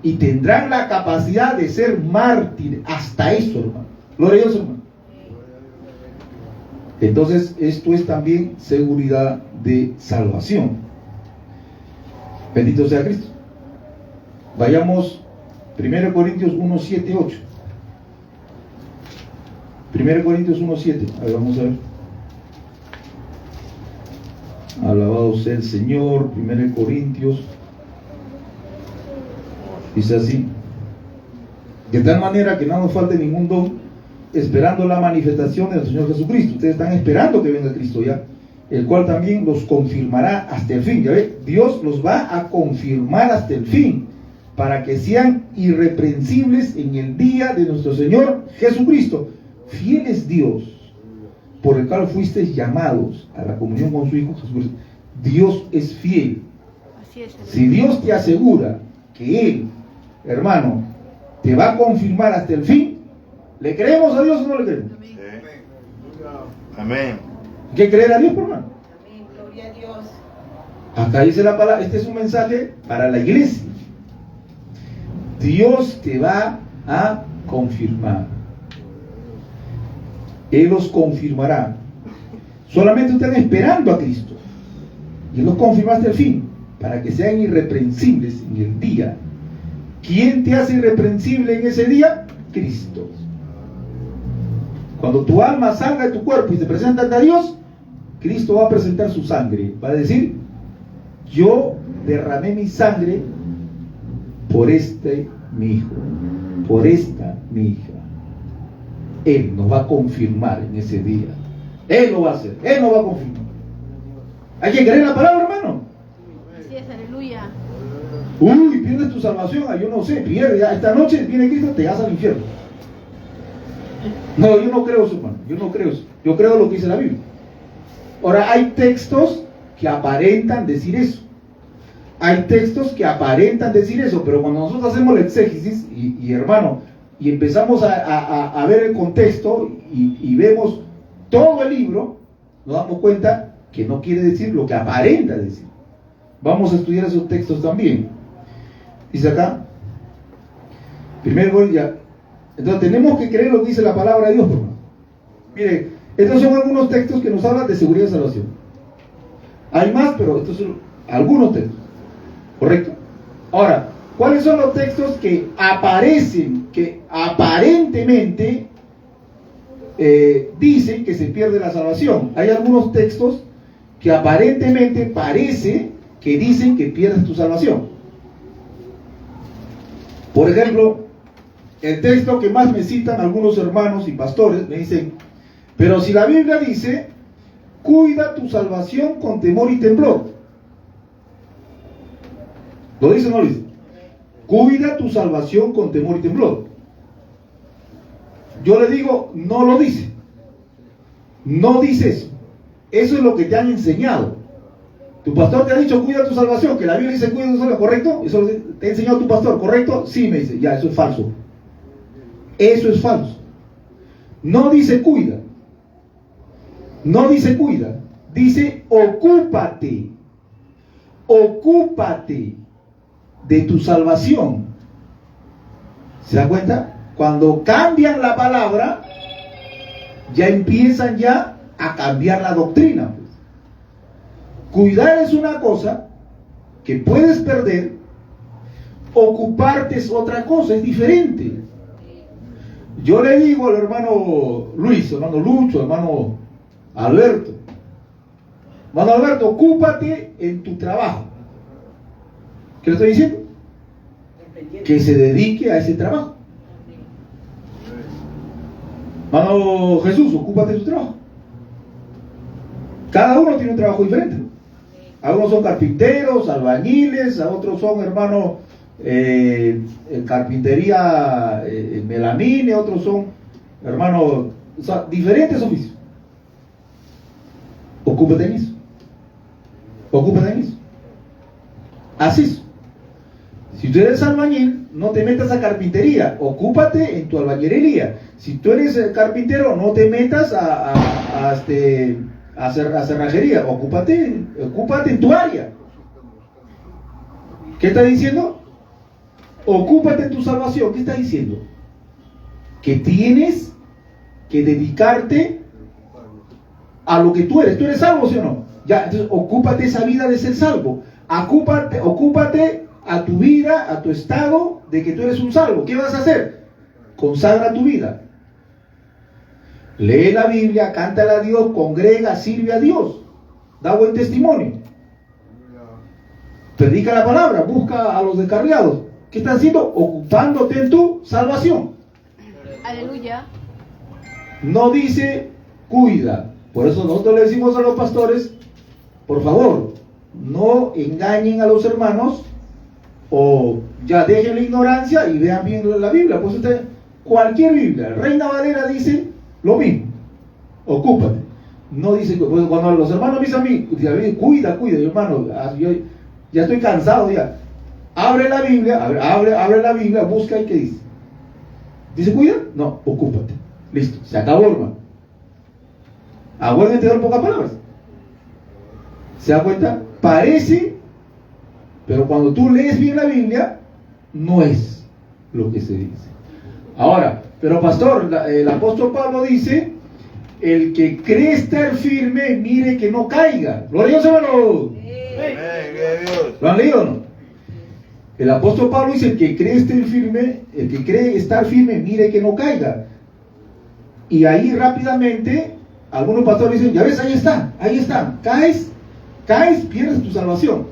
y tendrán la capacidad de ser mártires. Hasta eso, hermano. Gloria a Dios, hermano. Entonces, esto es también seguridad de salvación. Bendito sea Cristo. Vayamos 1 Corintios 1:7-8. 1 Corintios 1:7. A ver, vamos a ver. Alabado sea el Señor. 1 Corintios dice así: de tal manera que no nos falte ningún don, esperando la manifestación del Señor Jesucristo. Ustedes están esperando que venga Cristo ya, el cual también los confirmará hasta el fin. Ya ve, Dios los va a confirmar hasta el fin, para que sean irreprensibles en el día de nuestro Señor Jesucristo. Fiel es Dios, por el cual fuisteis llamados a la comunión con su Hijo Jesucristo. Dios es fiel. Si Dios te asegura que Él, hermano, te va a confirmar hasta el fin, ¿le creemos a Dios o no le creemos? Sí. Amén. Hay que creer a Dios, hermano. Amén, gloria a Dios. Acá dice la palabra, este es un mensaje para la iglesia. Dios te va a confirmar. Él los confirmará. Solamente están esperando a Cristo. Y Él los confirma hasta el fin. para que sean irreprensibles en el día. ¿Quién te hace irreprensible en ese día? Cristo. Cuando tu alma salga de tu cuerpo y se presenta ante Dios, Cristo va a presentar su sangre. Va a decir: yo derramé mi sangre por este mi hijo, por esta mi hija. Él nos va a confirmar en ese día. Él lo va a hacer, Él nos va a confirmar. ¿Hay que creer la palabra, hermano? Así es, aleluya. Uy, pierdes tu salvación. Yo no sé, pierde. Esta noche viene Cristo, te vas al infierno. No, yo no creo eso, hermano. Yo no creo eso. Yo creo lo que dice la Biblia. Ahora, hay textos que aparentan decir eso. Hay textos que aparentan decir eso, pero cuando nosotros hacemos el exégesis, y hermano, y empezamos a ver el contexto y vemos todo el libro, nos damos cuenta que no quiere decir lo que aparenta decir. Vamos a estudiar esos textos también. Dice acá, primero ya. Entonces tenemos que creer lo que dice la palabra de Dios, hermano. Mire, estos son algunos textos que nos hablan de seguridad y salvación. Hay más, pero estos son algunos textos. ¿Correcto? Ahora, ¿cuáles son los textos que aparecen, que aparentemente dicen que se pierde la salvación? Hay algunos textos que aparentemente parece que dicen que pierdes tu salvación. Por ejemplo, el texto que más me citan algunos hermanos y pastores, me dicen: pero si la Biblia dice, cuida tu salvación con temor y temblor. ¿Lo dice o no lo dice? Cuida tu salvación con temor y temblor. Yo le digo, no lo dice. No dice eso. Eso es lo que te han enseñado. Tu pastor te ha dicho, cuida tu salvación, que la Biblia dice, cuida tu salvación, ¿correcto? Eso te ha enseñado tu pastor, ¿correcto? Sí, me dice, ya, eso es falso. Eso es falso. No dice cuida. No dice cuida. Dice ocúpate. Ocúpate de tu salvación. ¿Se da cuenta? Cuando cambian la palabra, ya empiezan ya a cambiar la doctrina. Pues. Cuidar es una cosa que puedes perder, ocuparte es otra cosa, es diferente. Yo le digo al hermano Luis, hermano Lucho, hermano Alberto, ocúpate en tu trabajo. ¿Qué le estoy diciendo? Que se dedique a ese trabajo. Hermano Jesús, ocúpate de tu trabajo. Cada uno tiene un trabajo diferente. Algunos son carpinteros, albañiles, a otros son, hermano, carpintería, melamine, otros son, hermano, o sea, diferentes oficios. Ocúpate en eso. Ocúpate en eso. Así es. Si tú eres albañil, no te metas a carpintería, ocúpate en tu albañilería. Si tú eres carpintero, no te metas a cerrajería, ocúpate en tu área. ¿Qué está diciendo? Ocúpate en tu salvación. ¿Qué está diciendo? Que tienes que dedicarte a lo que tú eres. ¿Tú eres salvo, sí o no? Ya, entonces ocúpate esa vida de ser salvo. Ocúpate a tu vida, a tu estado de que tú eres un salvo. ¿Qué vas a hacer? Consagra tu vida. Lee la Biblia, cántale a Dios, congrega, sirve a Dios. Da buen testimonio. Predica la palabra, busca a los descarriados. ¿Qué estás haciendo? Ocupándote en tu salvación. Aleluya. No dice cuida. Por eso nosotros le decimos a los pastores, por favor, no engañen a los hermanos, o ya dejen la ignorancia y vean bien la Biblia. Pues cualquier Biblia, Reina Valera dice lo mismo. Ocúpate. No dice, pues cuando los hermanos me dicen a mí, cuida, hermano, yo ya estoy cansado ya. Abre la Biblia, abre la Biblia, busca y ¿qué dice? ¿Dice cuida? No, ocúpate. Listo, se acabó, hermano. A buen entender pocas palabras. ¿Se da cuenta? Parece, pero cuando tú lees bien la Biblia, no es lo que se dice. Ahora, pero pastor, el apóstol Pablo dice, el que cree estar firme, mire que no caiga. Gloria a Dios, hermano. ¿Lo han leído o no? El apóstol Pablo dice, el que cree estar firme, mire que no caiga. Y ahí rápidamente, algunos pastores dicen, ya ves, ahí está, caes, pierdes tu salvación.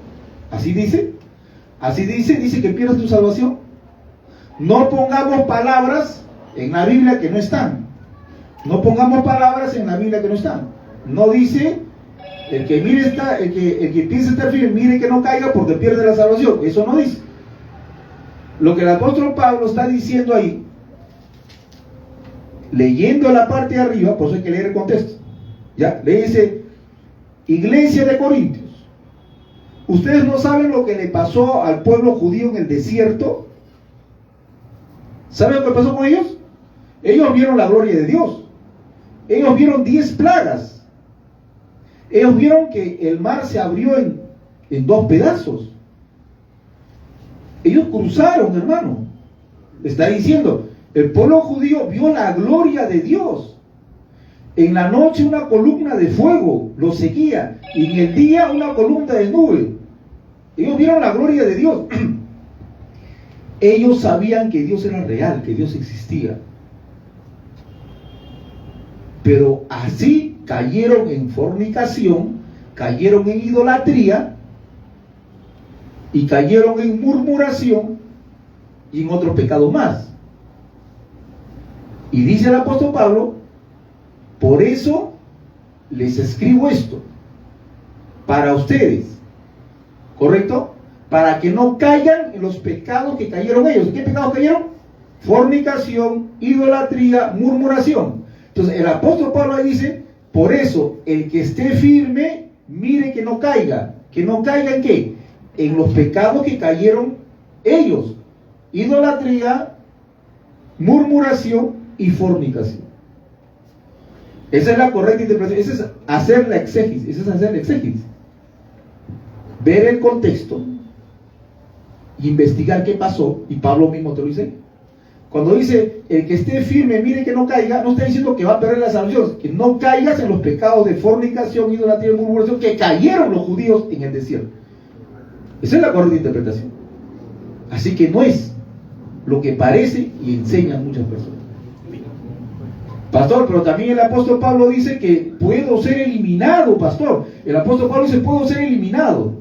Así dice que pierdes tu salvación. No pongamos palabras en la Biblia que no están. No pongamos palabras en la Biblia que no están. No dice, el que piensa estar firme, mire que no caiga porque pierde la salvación. Eso no dice. Lo que el apóstol Pablo está diciendo ahí, leyendo la parte de arriba, por eso hay que leer el contexto. ¿Ya? Le dice, iglesia de Corintios, ¿ustedes no saben lo que le pasó al pueblo judío en el desierto? ¿Saben lo que pasó con ellos? Ellos vieron la gloria de Dios. Ellos vieron 10 plagas. Ellos vieron que el mar se abrió en 2 pedazos. Ellos cruzaron, hermano. Está diciendo, el pueblo judío vio la gloria de Dios. En la noche una columna de fuego los seguía, y en el día una columna de nube. Ellos vieron la gloria de Dios. Ellos sabían que Dios era real, que Dios existía. Pero así cayeron en fornicación, cayeron en idolatría, y cayeron en murmuración y en otros pecados más. Y dice el apóstol Pablo, por eso les escribo esto, para ustedes, ¿correcto? Para que no caigan en los pecados que cayeron ellos. ¿En qué pecados cayeron? Fornicación, idolatría, murmuración. Entonces el apóstol Pablo ahí dice, por eso el que esté firme, mire que no caiga. ¿Que no caiga en qué? En los pecados que cayeron ellos: idolatría, murmuración y fornicación. Esa es la correcta interpretación. Esa es hacer la exégesis. Ver el contexto, investigar qué pasó, y Pablo mismo te lo dice. Cuando dice, el que esté firme, mire que no caiga, no está diciendo que va a perder la salvación, que no caigas en los pecados de fornicación, idolatría y murmuración que cayeron los judíos en el desierto. Esa es la correcta interpretación. Así que no es lo que parece y enseñan muchas personas. Pastor, pero también el apóstol Pablo dice que puedo ser eliminado, pastor. El apóstol Pablo dice, puedo ser eliminado.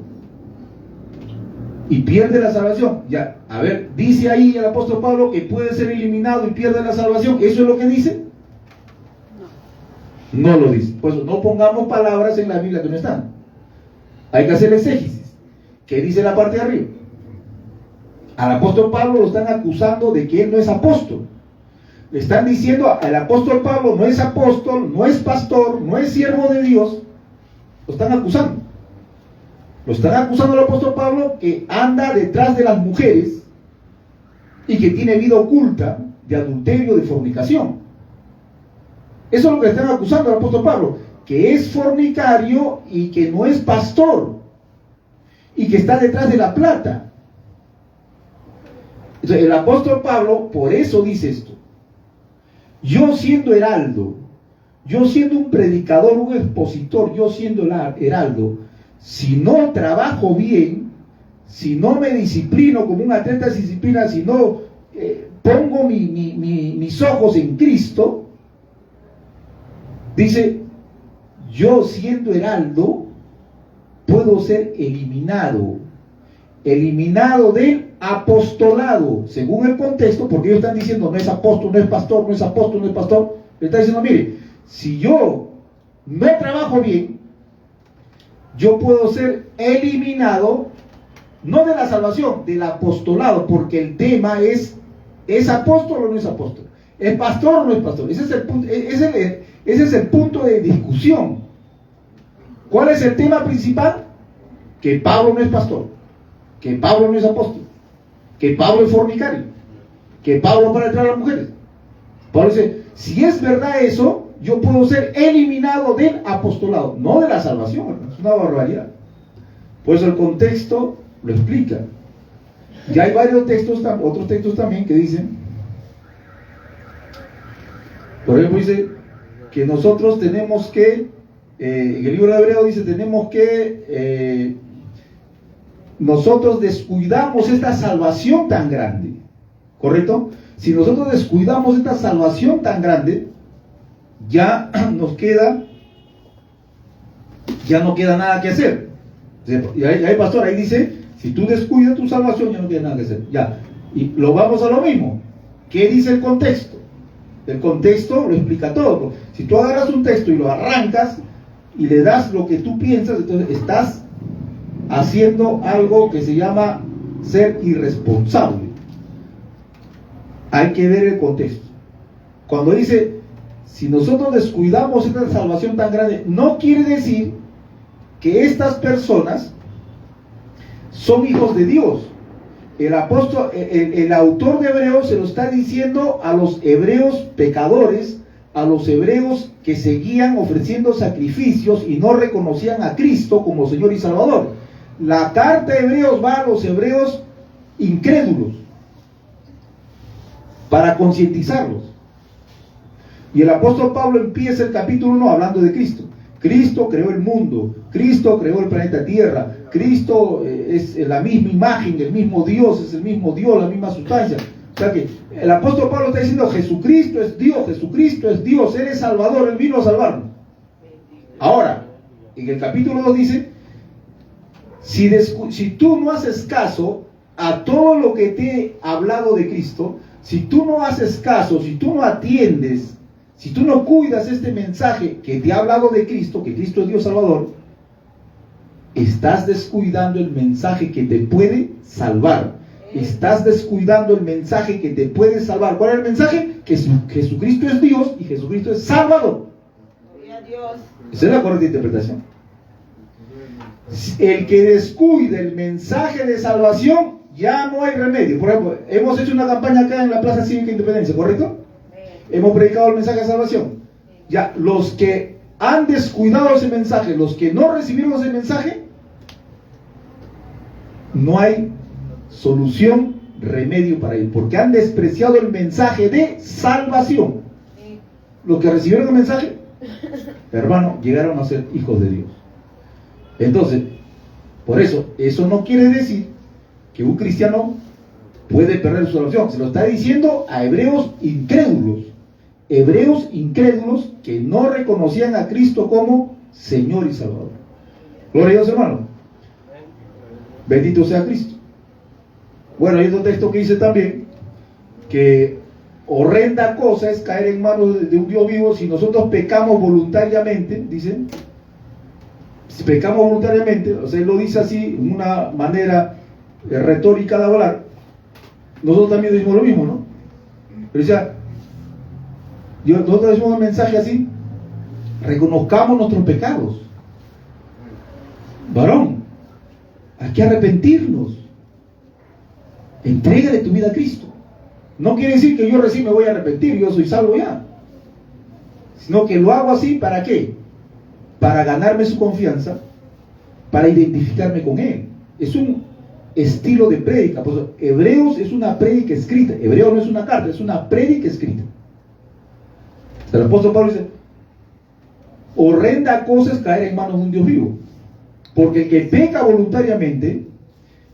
Y pierde la salvación. Ya, a ver, dice ahí el apóstol Pablo que puede ser eliminado y pierde la salvación. ¿Eso es lo que dice? No lo dice. Por eso no pongamos palabras en la Biblia que no están. Hay que hacer exégesis. ¿Qué dice la parte de arriba? Al apóstol Pablo lo están acusando de que él no es apóstol. Le están diciendo, el apóstol Pablo no es apóstol, no es pastor, no es siervo de Dios. Lo están acusando. Lo están acusando al apóstol Pablo que anda detrás de las mujeres y que tiene vida oculta de adulterio, de fornicación. Eso es lo que le están acusando al apóstol Pablo, que es fornicario y que no es pastor y que está detrás de la plata. Entonces, el apóstol Pablo por eso dice esto: yo siendo heraldo, yo siendo un predicador, un expositor, yo siendo heraldo, si no trabajo bien, si no me disciplino como un atleta se disciplina, si no pongo mis ojos en Cristo, dice, yo siendo heraldo puedo ser eliminado del apostolado, según el contexto, porque ellos están diciendo no es apóstol, no es pastor, no es apóstol, no es pastor. Le está diciendo, mire, si yo no trabajo bien, yo puedo ser eliminado, no de la salvación, del apostolado, porque el tema ¿es apóstol o no es apóstol? ¿Es pastor o no es pastor? Ese es el punto de discusión. ¿Cuál es el tema principal? Que Pablo no es pastor, que Pablo no es apóstol, que Pablo es fornicario, que Pablo no para entrar a las mujeres. Pablo dice, si es verdad eso, yo puedo ser eliminado del apostolado, no de la salvación, hermano. Es una barbaridad. Por eso el contexto lo explica. Ya hay varios textos, otros textos también que dicen, por ejemplo, dice que nosotros tenemos que, en el libro de Hebreo dice, tenemos que nosotros descuidamos esta salvación tan grande, ¿correcto? Si nosotros descuidamos esta salvación tan grande, ya no queda nada que hacer. Y ahí, pastor, ahí dice, si tú descuidas tu salvación, ya no queda nada que hacer. Ya, y lo vamos a lo mismo. ¿Qué dice el contexto? El contexto lo explica todo. Si tú agarras un texto y lo arrancas y le das lo que tú piensas, entonces estás haciendo algo que se llama ser irresponsable. Hay que ver el contexto. Cuando dice, si nosotros descuidamos esta salvación tan grande, no quiere decir que estas personas son hijos de Dios. El autor de Hebreos se lo está diciendo a los hebreos pecadores, a los hebreos que seguían ofreciendo sacrificios y no reconocían a Cristo como Señor y Salvador. La carta de Hebreos va a los hebreos incrédulos para concientizarlos. Y el apóstol Pablo empieza el capítulo 1 hablando de Cristo. Cristo creó el mundo, Cristo creó el planeta Tierra, Cristo es la misma imagen, el mismo Dios, es el mismo Dios, la misma sustancia. O sea que el apóstol Pablo está diciendo, Jesucristo es Dios, Él es Salvador, Él vino a salvarnos. Ahora, en el capítulo 2 dice, si tú no haces caso a todo lo que te he hablado de Cristo, si tú no haces caso, si tú no atiendes, si tú no cuidas este mensaje que te ha hablado de Cristo, que Cristo es Dios Salvador, estás descuidando el mensaje que te puede salvar. Estás descuidando el mensaje que te puede salvar. ¿Cuál es el mensaje? Que Jesucristo es Dios y Jesucristo es Salvador. Esa es la correcta interpretación. El que descuide el mensaje de salvación, ya no hay remedio. Por ejemplo, hemos hecho una campaña acá en la Plaza Cívica Independencia, ¿correcto? Hemos predicado el mensaje de salvación. Ya, los que han descuidado ese mensaje, los que no recibieron ese mensaje, no hay solución, remedio para ellos, porque han despreciado el mensaje de salvación. Los que recibieron el mensaje, hermano, llegaron a ser hijos de Dios. Entonces, por eso no quiere decir que un cristiano puede perder su salvación. Se lo está diciendo a hebreos incrédulos que no reconocían a Cristo como Señor y Salvador. Gloria a Dios, hermano. Bendito sea Cristo. Bueno, hay otro texto que dice también que horrenda cosa es caer en manos de un Dios vivo si nosotros pecamos voluntariamente, dicen. Si pecamos voluntariamente, o sea, él lo dice así, en una manera retórica de hablar. Nosotros también decimos lo mismo, ¿no? Pero o sea, nosotros decimos un mensaje así: reconozcamos nuestros pecados. Varón, hay que arrepentirnos. Entrégale tu vida a Cristo. No quiere decir que yo recién me voy a arrepentir, yo soy salvo ya. Sino que lo hago así, ¿para qué? Para ganarme su confianza, para identificarme con Él. Es un estilo de prédica. Pues Hebreos es una prédica escrita. Hebreos no es una carta, es una prédica escrita. El apóstol Pablo dice: horrenda cosa es caer en manos de un Dios vivo, porque el que peca voluntariamente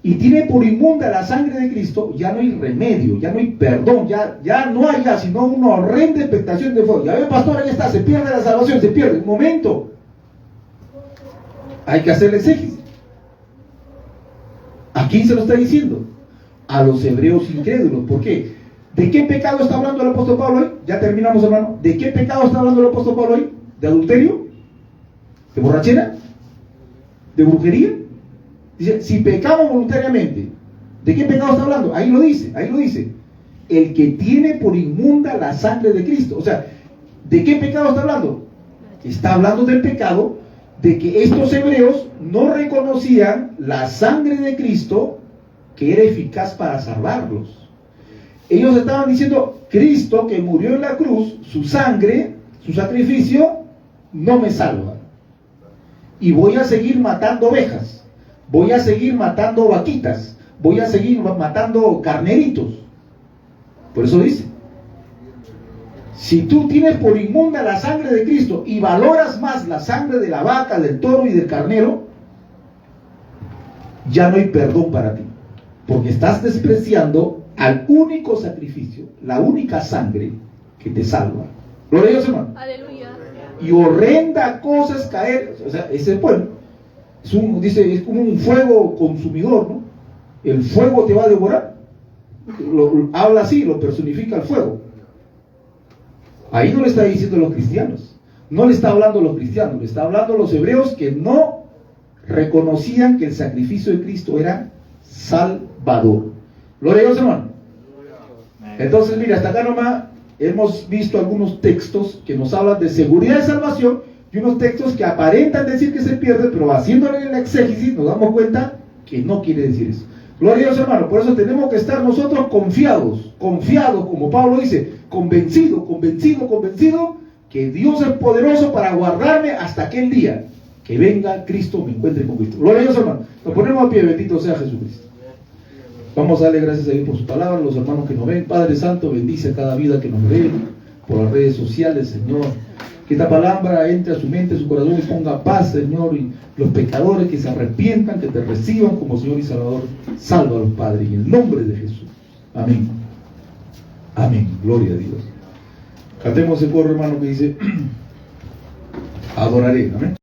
y tiene por inmunda la sangre de Cristo, ya no hay remedio, ya no hay perdón, ya no hay sino una horrenda expectación de fuego. Ya ve, pastor, ahí está, se pierde la salvación, se pierde. Un momento, hay que hacerle exégesis. ¿A quién se lo está diciendo? A los hebreos incrédulos. ¿Por qué? ¿De qué pecado está hablando el apóstol Pablo hoy? Ya terminamos, hermano. ¿De qué pecado está hablando el apóstol Pablo hoy? ¿De adulterio? ¿De borrachera? ¿De brujería? Dice, si pecamos voluntariamente, ¿de qué pecado está hablando? Ahí lo dice. El que tiene por inmunda la sangre de Cristo. O sea, ¿de qué pecado está hablando? Está hablando del pecado de que estos hebreos no reconocían la sangre de Cristo, que era eficaz para salvarlos. Ellos estaban diciendo: Cristo, que murió en la cruz, su sangre, su sacrificio, no me salva. Y voy a seguir matando ovejas, voy a seguir matando vaquitas, voy a seguir matando carneritos. Por eso dice: si tú tienes por inmunda la sangre de Cristo y valoras más la sangre de la vaca, del toro y del carnero, ya no hay perdón para ti, porque estás despreciando al único sacrificio, la única sangre que te salva. Gloria a Dios, hermano. Aleluya. Y horrenda cosa es caer, o sea, ese pueblo dice, es como un fuego consumidor, ¿no? El fuego te va a devorar. Habla así, lo personifica el fuego. Ahí no le está diciendo a los cristianos, no le está hablando a los cristianos, le está hablando a los hebreos que no reconocían que el sacrificio de Cristo era salvador. Gloria a Dios, hermano. Entonces, mira, hasta acá nomás hemos visto algunos textos que nos hablan de seguridad de salvación y unos textos que aparentan decir que se pierde, pero haciéndole el exégesis nos damos cuenta que no quiere decir eso. Gloria a Dios, hermano. Por eso tenemos que estar nosotros confiados, como Pablo dice, convencido que Dios es poderoso para guardarme hasta aquel día que venga Cristo, me encuentre con Cristo. Gloria a Dios, hermano. Nos ponemos a pie, bendito sea Jesucristo. Vamos a darle gracias a Dios por su palabra, los hermanos que nos ven. Padre Santo, bendice a cada vida que nos ve por las redes sociales, Señor. Que esta palabra entre a su mente, a su corazón y ponga paz, Señor. Y los pecadores que se arrepientan, que te reciban como Señor y Salvador, sálvalos, Padre, en el nombre de Jesús. Amén. Amén. Gloria a Dios. Cantemos el coro, hermano, que dice, adoraré. Amén.